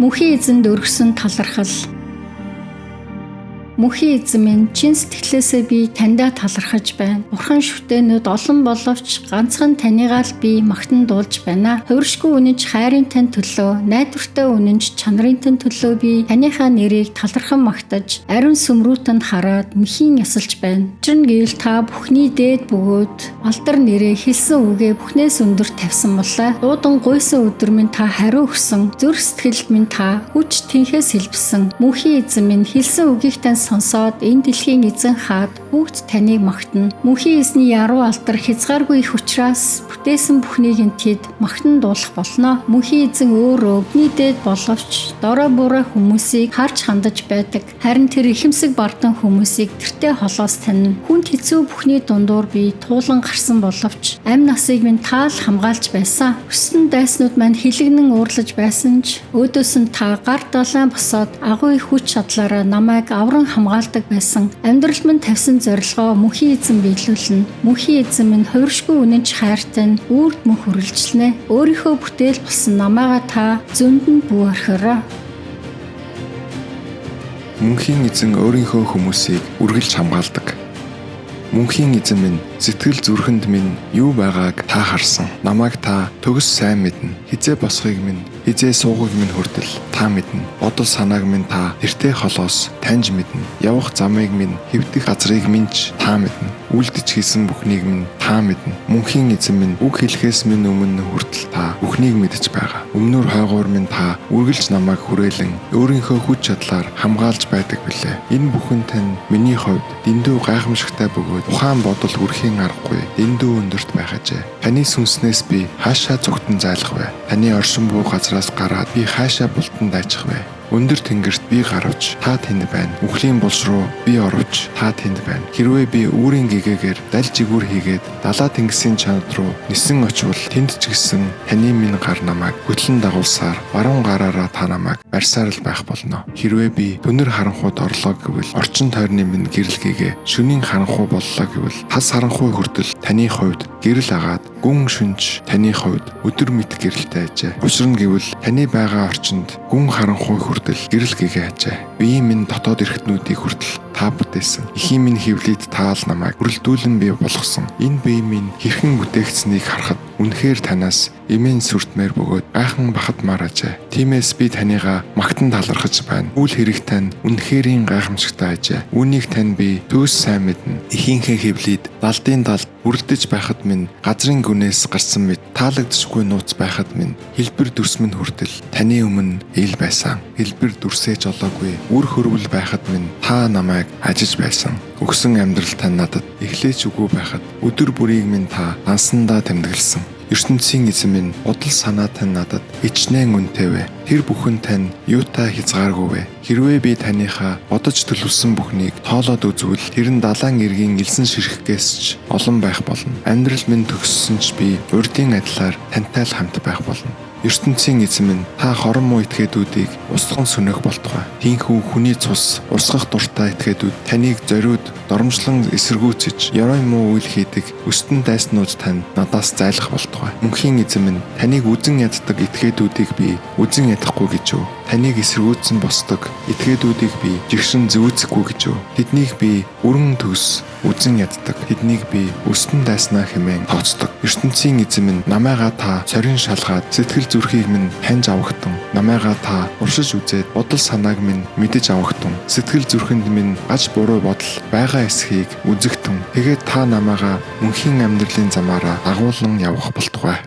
Мөнхийн эзэнд өргөсөн талархал. Мөнхийн эзэн минь, чин сэтгэлээсээ би таньдаа талархаж байна. Бурхан шүтээнүүд олон боловч ганцхан таньгаа л би магтан дуулж байна. Хувиршгүй үнэнч хайрын тань төлөө, найдвартай үнэнч чанарын тань төлөө би таныхаа нэрийг талархан магтаж, ариун сүмрүүтэнд хараад мөхийн ясалж байна. Учир нь гэвэл та бүхний дээд бөгөөд алдар нэрээ хэлсэн үгээ бүхнээс өндөр тавьсан болоо. Дуудан гуйсан өдөр минь та хариу өгсөн. Зүрх сэтгэлд минь та хүч тэнхээс хэлбсэн. Мөнхийн эзэн минь хэлсэн үгийг тань сонсоод энэ дэлхийн эзэн хаад бүгд таныг магтана. Мөнхийн эзний яруу алдар хязгааргүй их учраас бүтээсэн бүхнийг нь тэд магтан дуулах болно. Мөнхийн эзэн өөрөө өвгний дээд боловч дорой буруу хүмүүсийг харж хандаж байдаг. Харин тэр ихэмсэг бардан хүмүүсийг тэртээ холоос таниа. Хүнд хэцүү бүхний дундуур би туулан гарсан боловч амь насыг минь таал хамгаалж байсан. Өссөн дайснууд манд хилэгнэн уурлаж байсан ч өөдөөс нь та гар далайн босоод агуу их хүч чадлаараа намайг авран хамгаалдаг байсан. Амьдрал минь тавьсан зорилгоо мөнхийн эзэн биелүүлнэ. Мөнхийн эзэн минь хувиршгүй үнэнч хайртай нь үрд мөнх үргэлжлэнэ. Өөрийнхөө бүтээл болсон намайгаа та зөндөнд бүү орхиорой. Мөнхийн эзэн өөрийнхөө хүмүүсийг үргэлж хамгаалдаг. Мөнхийн эзэн минь сэтгэл зүрхэнд минь юу байгааг та харсан. Намайг та төгс сайн мэднэ. Хизээ босхийг минь, хизээ суугыг минь хүртэл та мэднэ. Бодол санааг минь та тэртээ холоос таньж мэднэ. Явах замыг минь, хэвдэх газрыг минь ч та мэднэ. Үлдэж хийсэн бүхнийг минь та мэднэ. Мөнхийн эзэн минь үг хэлэхээс минь өмнө хүртэл та бүхнийг мэдэж байгаа. Өмнөр хойгоор минь та үргэлж намайг хүрээлэн өөрийнхөө хүч чадлаар хамгаалж байдаг билээ. Энэ бүхэн тань миний хувьд дэндүү гайхамшигтай бөгөөд ухаан бодол хүрхийн аргагүй дэндүү өндөрт байх ажээ. Таны сүнснээс би хаашаа зүгтэн зайлах вэ? Таны оршин буу газраас гараад би хаашаа бултан дайчих вэ? Өндөр тэнгэрт би гарвч та тэнд байна. Үхлийн булш руу би оровч та тэнд байна. Хэрвээ би үүрийн гэгээгээр далж игүүр хийгээд далаа тэнгисийн чанад руу нисэн очивол тэнд ч гэсэн таны минь гар намайг хөтлөн дагуулсаар баруун гараараа та намайг барьсаар л байх болно. Хэрвээ би түнэр харанхуйд орлоо гэвэл орчин тойрны минь гэрэлгээгээ шөнийн харанхуй боллоо гэвэл тас харанхуй хүртэл таны хувьд гэрэл агаад гүн шүнж таны хувьд өдөр мэд гэрэлтэй ажээ. Учир нь гэвэл таны байгаа орчинд гүн харанхуй хүртэл гэрэл гээгээ ажээ. Биеийн минь дотоод эрхтнүүдийг хүртэл та бүтээсэн. Эхийн минь хөвлөд таал намайг өрөлдүүлэн бий болгосон. Энэ биеийн минь хэрхэн бүтээгдсэнийг харахад үнэхээр танаас эмээн сүртмээр бөгөөд гайхан бахадмаар ажээ. Тиймээс би таныгаа магтан талархаж байна. Үйл хэрэг тань үнэхэрийн гайхамшигтай ажээ. Үүнийг тань би төөс сайн мэднэ. Эхийнхээ хөвлөд далдын талд бүрдэж байхад минь газрын гүнээс гарсан мэд таалагдчихгүй нууц байхад минь хэлбэр дүрс минь хүртэл таны өмнө ил байсан. Хэлбэр дүрсэж олоогүй үр хөрвөл байхад минь та намайг ажиж байсан. Өгсөн амьдрал тань надад эхлээч үгүй байхад өдөр бүрийг минь та ансандаа тэмдэглэсэн. ертөнцийн эзэн минь бодол санаа тань надад ичнээн үнэтэй вэ? Тэр бүхэн тань юутай хязгааргүй вэ? Хэрвээ би таныхаа бодож төлөвлөсөн бүхнийг тоолоод үзвэл тэр нь далайн эргийн элсэн ширхгээс ч олон байх болно. Амьдрал минь төгссөн ч би урдын адилаар тантай л хамт байх болно. ертөнцийн эзэн минь та хорон муу этгээдүүдийг устган сүнэх болтугай. Тинхүү хүний цус урсгах дуртай этгээдүүд таныг зориуд доромжлон эсэргүүцэж ярой муу үйл хийдэг өстөн дайснууд тань надаас зайлах болтугай. Мөнхийн эзэн минь таныг үзен яддаг этгээдүүдийг би үзен ядахгүй гэж юу? Таныг эсэргүүцэн босдог этгээдүүдийг би жигшин зүүцэхгүй гэж юу? Тэднийг би өрн төс үзен яддаг. Тэднийг би өстөн дайснаа хэмээн тооцдог. ертөнцийн эзэн минь намайгаа та цорын шалгаад сэтгэл зүрхийг минь таньж авахтун. Намайгаа та уршиж үзээд бодол санааг минь мэдэж авахтун. Сэтгэл зүрхэнд минь гаж буруу бодол байгаа эсхийг үзэгтэн. Тэгээд та намайгаа мөнхийн амьдралын замаараа дагуулan явах болтугай.